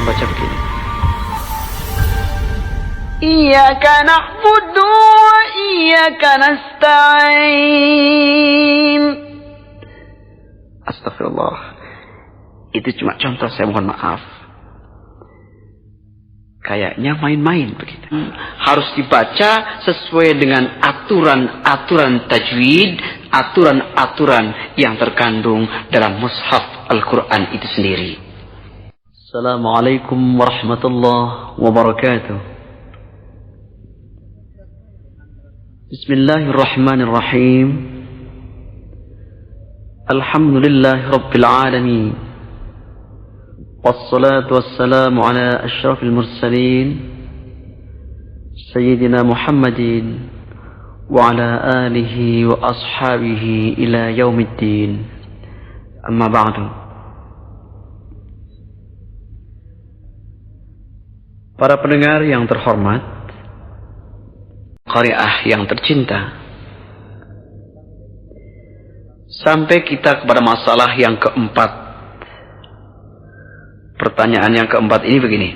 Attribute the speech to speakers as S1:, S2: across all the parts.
S1: membaca begini.
S2: Iyyaka na'budu wa iyyaka nasta'in.
S1: Astagfirullah. Itu cuma contoh, saya mohon maaf. Kayaknya main-main begitu. Harus dibaca sesuai dengan aturan-aturan tajwid, aturan-aturan yang terkandung dalam mushaf Al-Quran itu sendiri. Assalamualaikum warahmatullahi wabarakatuh. Bismillahirrahmanirrahim. Alhamdulillahi rabbil alamin. والصلاة والسلام على أشرف المرسلين سيدنا محمد وعلى آله وأصحابه إلى يوم الدين أما بعد. Para pendengar yang terhormat, qari'ah yang tercinta, sampai kita kepada masalah yang keempat. Pertanyaan yang keempat ini begini.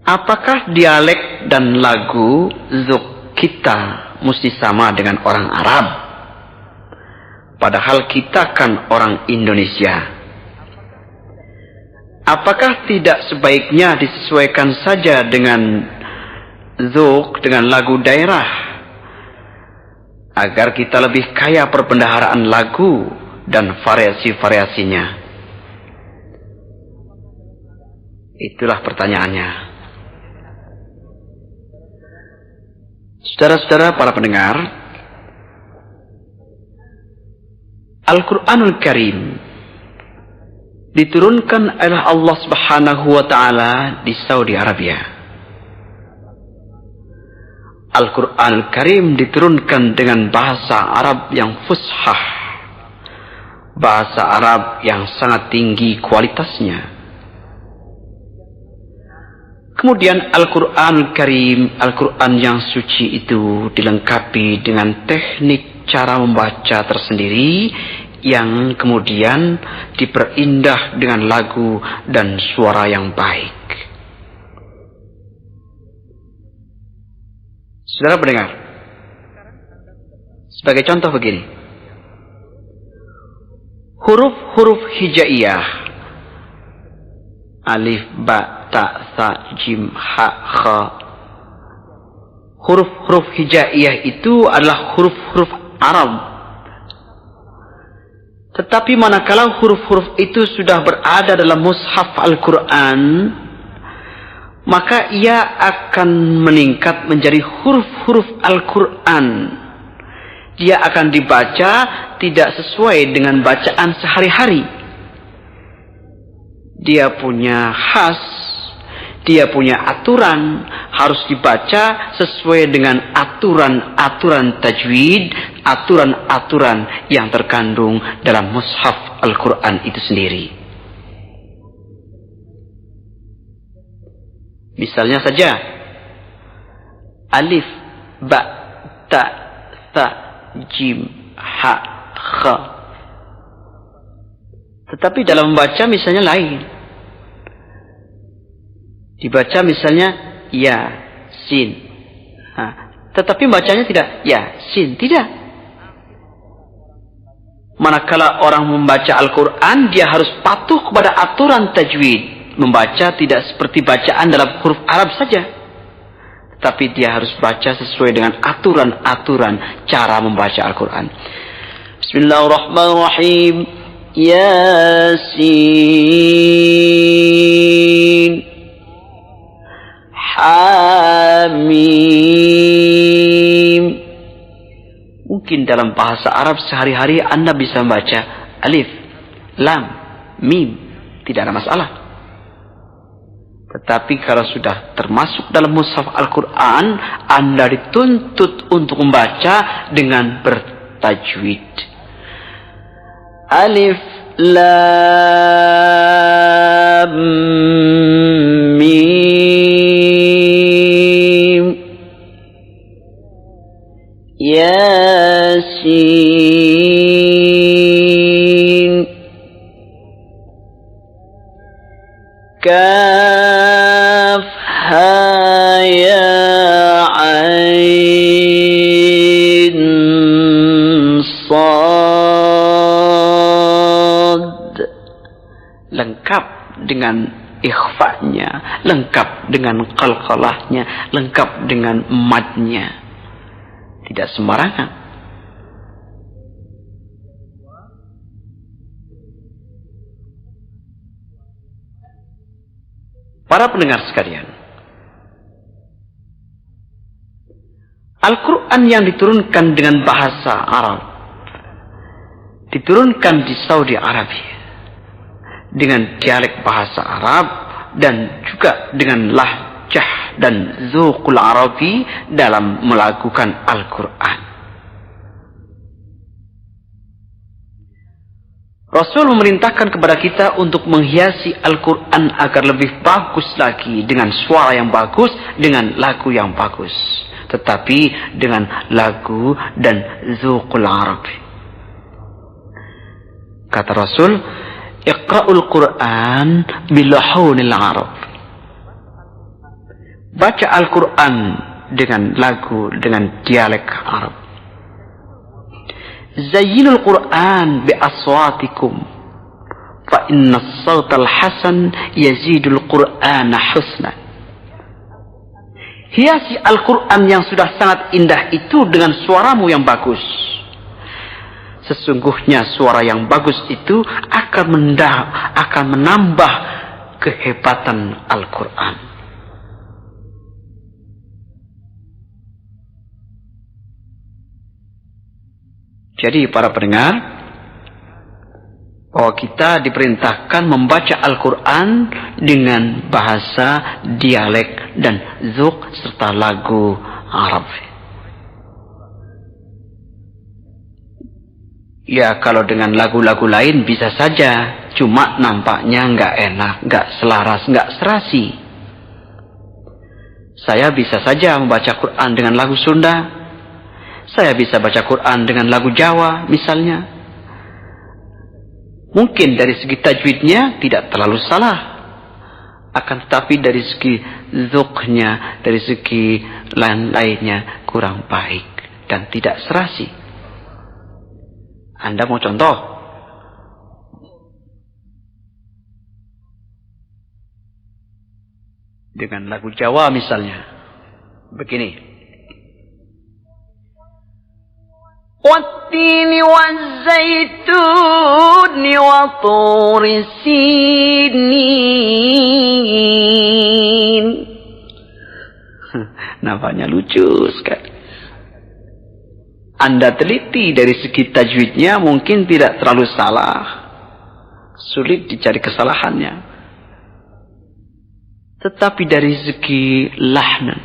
S1: Apakah dialek dan lagu zuk kita mesti sama dengan orang Arab? Padahal kita kan orang Indonesia. Apakah tidak sebaiknya disesuaikan saja dengan zuk, dengan lagu daerah, agar kita lebih kaya perbendaharaan lagu dan variasi-variasinya? Itulah pertanyaannya. Saudara-saudara para pendengar, Al-Quranul Karim diturunkan oleh Allah Subhanahu wa Ta'ala di Saudi Arabia. Al-Quranul Karim diturunkan dengan bahasa Arab yang fushah, bahasa Arab yang sangat tinggi kualitasnya. Kemudian Al-Quranul Karim, Al-Quran yang suci itu dilengkapi dengan teknik cara membaca tersendiri yang kemudian diperindah dengan lagu dan suara yang baik. Saudara pendengar, sebagai contoh begini. Huruf-huruf hijaiyah, alif, ba, ta, sa, jim, ha, kha. Huruf-huruf hijaiyah itu adalah huruf-huruf Arab. Tetapi manakala huruf-huruf itu sudah berada dalam mushaf Al-Quran, maka ia akan meningkat menjadi huruf-huruf Al-Quran. Dia akan dibaca tidak sesuai dengan bacaan sehari-hari. Dia punya khas, dia punya aturan, harus dibaca sesuai dengan aturan-aturan tajwid, aturan-aturan yang terkandung dalam mushaf Al-Quran itu sendiri. Misalnya saja, alif, ba, ta, sa, jim, ha, kha. Tetapi dalam membaca misalnya lain. Dibaca misalnya ya, sin. Tetapi bacanya tidak ya, sin. Tidak. Manakala orang membaca Al-Quran, dia harus patuh kepada aturan tajwid. Membaca tidak seperti bacaan dalam huruf Arab saja. Tapi dia harus baca sesuai dengan aturan-aturan cara membaca Al-Quran. Bismillahirrahmanirrahim. Yasin. Hamim. Mungkin dalam bahasa Arab sehari-hari Anda bisa membaca alif, lam, mim. Tidak ada masalah. Tetapi kalau sudah termasuk dalam mushaf Al-Quran, Anda dituntut untuk membaca dengan bertajwid. Alif, lam, mim, yasin.
S2: كاف ها يا عين صاد.
S1: Lengkap dengan ikhfa'nya, lengkap dengan qalqalahnya, lengkap dengan madnya. Tidak sembarangan. Para pendengar sekalian, Al-Quran yang diturunkan dengan bahasa Arab, diturunkan di Saudi Arabia dengan dialek bahasa Arab dan juga dengan lahjah dan zuqul Arabi dalam melakukan Al-Quran. Rasul memerintahkan kepada kita untuk menghiasi Al-Quran agar lebih bagus lagi dengan suara yang bagus, dengan lagu yang bagus. Tetapi dengan lagu dan zuqul Arab. Kata Rasul, Iqra'ul Quran bilahunil Arab. Baca Al-Quran dengan lagu, dengan dialek Arab. Zayyinul Quran bi aswatikum fa inna as-sawtal hasan yazidul Qur'ana husna. Hiasi Al-Quran yang sudah sangat indah itu dengan suaramu yang bagus. Sesungguhnya suara yang bagus itu akan menambah kehebatan Al-Quran. Jadi para pendengar, bahwa kita diperintahkan membaca Al-Quran dengan bahasa, dialek, dan zuq serta lagu Arab. Ya kalau dengan lagu-lagu lain bisa saja, cuma nampaknya nggak enak, nggak selaras, nggak serasi. Saya bisa saja membaca Quran dengan lagu Sunda. Saya bisa baca Quran dengan lagu Jawa misalnya. Mungkin dari segi tajwidnya tidak terlalu salah. Akan tetapi dari segi zuqnya, dari segi lain-lainnya kurang baik dan tidak serasi. Anda mau contoh? Dengan lagu Jawa misalnya. Begini.
S2: والتين والزيتون وطور سينين.
S1: Nampaknya lucu sekali. Anda teliti dari segi tajwidnya mungkin tidak terlalu salah. Sulit dicari kesalahannya. Tetapi dari segi lahnan,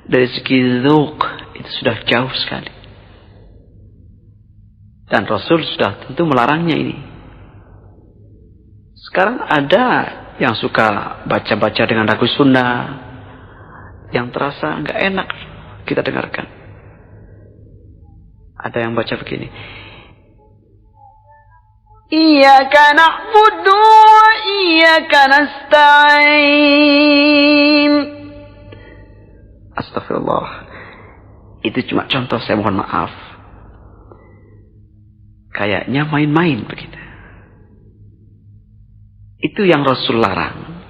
S1: dari segi zuq, itu sudah jauh sekali. Dan Rasul sudah tentu melarangnya ini. Sekarang ada yang suka baca-baca dengan lagu Sunda yang terasa nggak enak kita dengarkan. Ada yang baca begini.
S2: Iyyaka na'budu wa iyyaka nasta'in.
S1: Astagfirullah. Itu cuma contoh, saya mohon maaf. Kayaknya main-main begitu. Itu yang Rasul larang.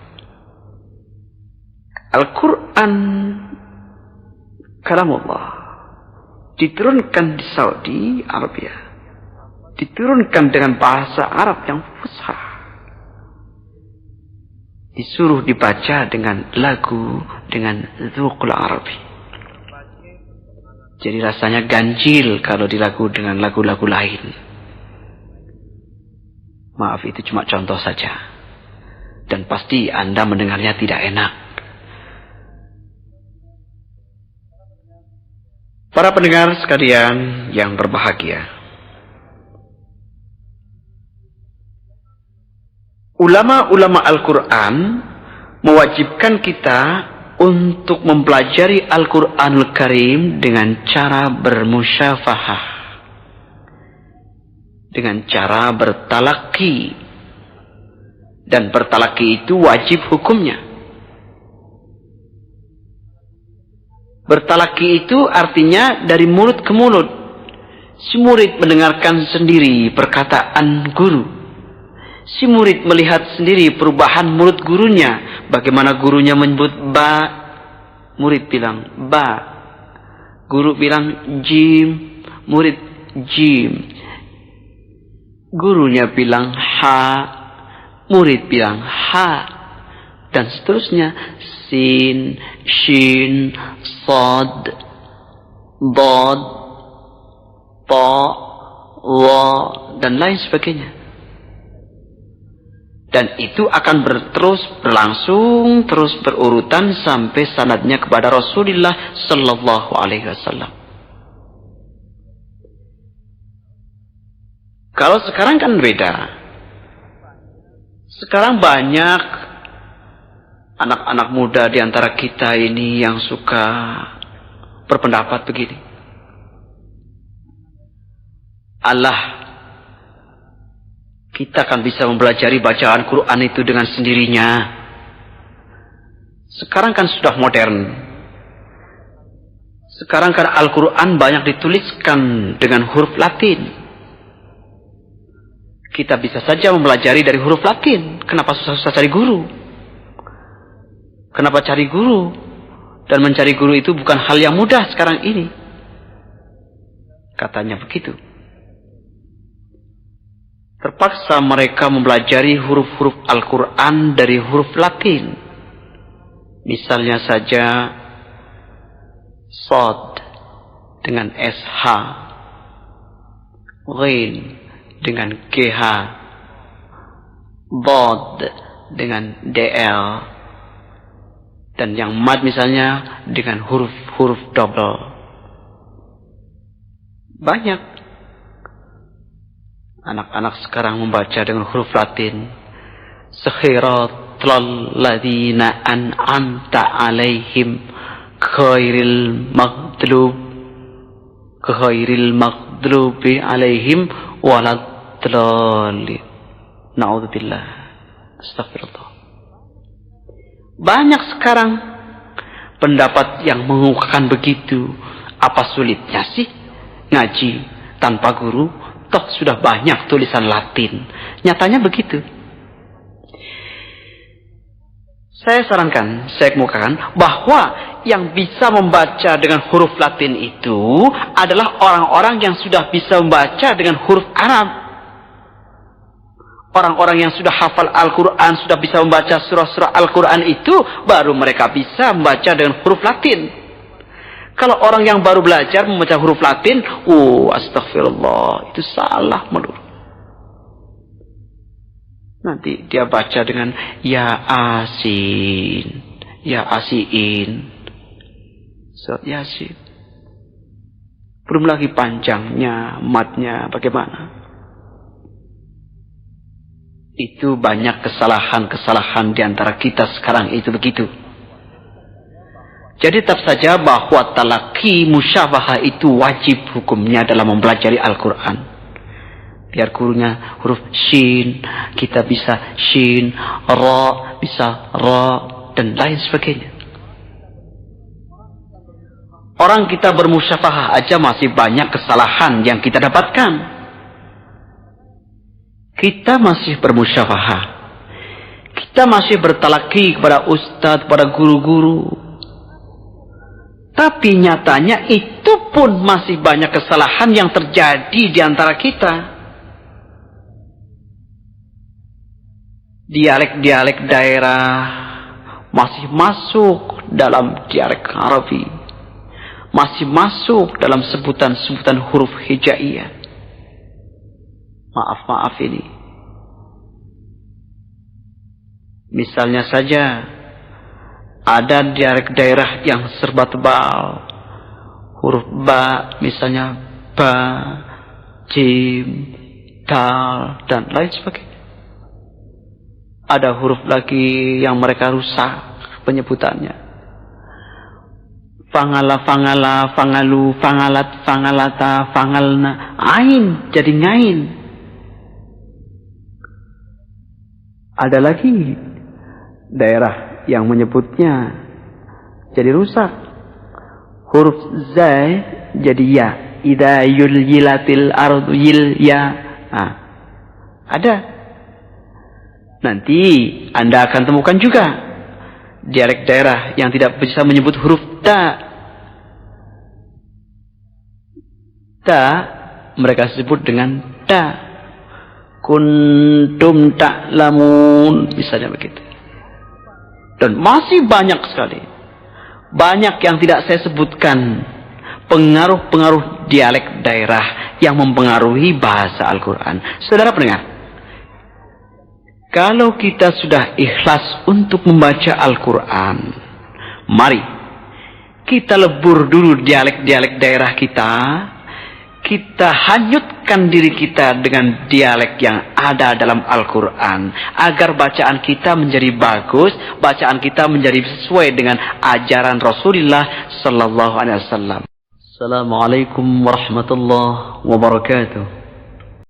S1: Al-Quran kalamullah diturunkan di Saudi Arabia, diturunkan dengan bahasa Arab yang fusha, disuruh dibaca dengan lagu, dengan zuqul Arabi. Jadi rasanya ganjil kalau dilagu dengan lagu-lagu lain. Maaf, itu cuma contoh saja. Dan pasti Anda mendengarnya tidak enak. Para pendengar sekalian yang berbahagia. Ulama-ulama Al-Quran mewajibkan kita untuk mempelajari Al-Quranul Karim dengan cara bermusyafahah. Dengan cara bertalaki, Dan bertalaki itu wajib hukumnya. Bertalaki itu artinya dari mulut ke mulut. Si murid mendengarkan sendiri perkataan guru. Si murid melihat sendiri perubahan mulut gurunya. Bagaimana gurunya menyebut ba, murid bilang ba. Guru bilang jim, murid jim. Gurunya bilang ha, murid bilang ha. Dan seterusnya. Sin, shin, sad, dad, ta, wa, dan lain sebagainya. Dan itu akan terus berlangsung, terus berurutan sampai sanadnya kepada Rasulullah sallallahu alaihi wasallam. Kalau sekarang kan beda. Sekarang banyak anak-anak muda di antara kita ini yang suka berpendapat begini. Allah, kita kan bisa mempelajari bacaan Quran itu dengan sendirinya. Sekarang kan sudah modern. Sekarang kan Al-Quran banyak dituliskan dengan huruf Latin. Kita bisa saja mempelajari dari huruf Latin. Kenapa susah-susah cari guru? Kenapa cari guru? Dan mencari guru itu bukan hal yang mudah sekarang ini. Katanya begitu. Terpaksa mereka mempelajari huruf-huruf Al-Quran dari huruf Latin. Misalnya saja Sad dengan SH, Ghin dengan GH, Dad dengan DL, dan yang mad misalnya dengan huruf-huruf double. Banyak anak-anak sekarang membaca dengan huruf Latin. Siratal ladzina an'amta alaihim ghairil maghdubi alaihim waladdallin. Na'udzubillah. Astagfirullah. Banyak sekarang pendapat yang mengungkapkan begitu. Apa sulitnya sih ngaji tanpa guru? Toh sudah banyak tulisan Latin. Nyatanya begitu. Saya sarankan, saya kemukakan bahwa yang bisa membaca dengan huruf Latin itu adalah orang-orang yang sudah bisa membaca dengan huruf Arab. Orang-orang yang sudah hafal Al-Quran, sudah bisa membaca surah-surah Al-Quran itu, baru mereka bisa membaca dengan huruf Latin. Kalau orang yang baru belajar membaca huruf Latin, astagfirullah, itu salah menurut. Nanti dia baca dengan ya asin, ya asiin, surat Yasin. Belum lagi panjangnya, matnya bagaimana. Itu banyak kesalahan-kesalahan di antara kita sekarang itu begitu. Jadi tetap saja bahwa talaki musyafahah itu wajib hukumnya dalam mempelajari Al-Quran. Biar gurunya huruf shin, kita bisa shin, ra, bisa ra, dan lain sebagainya. Orang kita bermusyafahah aja masih banyak kesalahan yang kita dapatkan. Kita masih bermusyafahah. Kita masih bertalaki kepada ustadz, kepada guru-guru. Tapi nyatanya itu pun masih banyak kesalahan yang terjadi di antara kita. Dialek-dialek daerah masih masuk dalam dialek Arabi. Masih masuk dalam sebutan-sebutan huruf hijaiyah. Maaf ini. Misalnya saja, ada dialek daerah yang serba tebal. Huruf ba, misalnya ba, jim, dal, dan lain sebagainya. Ada huruf lagi yang mereka rusak penyebutannya. Fangala, fangala, fangalu, fangalat, fangalata, fangalna. Ain jadi ngain. Ada lagi daerah yang menyebutnya jadi rusak. Huruf zai jadi ya. Idza yulyilatil ardu yil ya. Nah, ada. Nanti Anda akan temukan juga dialek daerah yang tidak bisa menyebut huruf ta. Ta mereka sebut dengan ta. Kuntum ta'lamun, misalnya begitu. Dan masih banyak sekali. Banyak yang tidak saya sebutkan. Pengaruh-pengaruh dialek daerah yang mempengaruhi bahasa Al-Quran. Saudara pendengar, kalau kita sudah ikhlas untuk membaca Al-Quran, mari kita lebur dulu dialek-dialek daerah kita. Kita hanyutkan diri kita dengan dialek yang ada dalam Al-Quran. Agar bacaan kita menjadi bagus. Bacaan kita menjadi sesuai dengan ajaran Rasulullah Sallallahu Alaihi Wasallam. Assalamualaikum warahmatullahi wabarakatuh.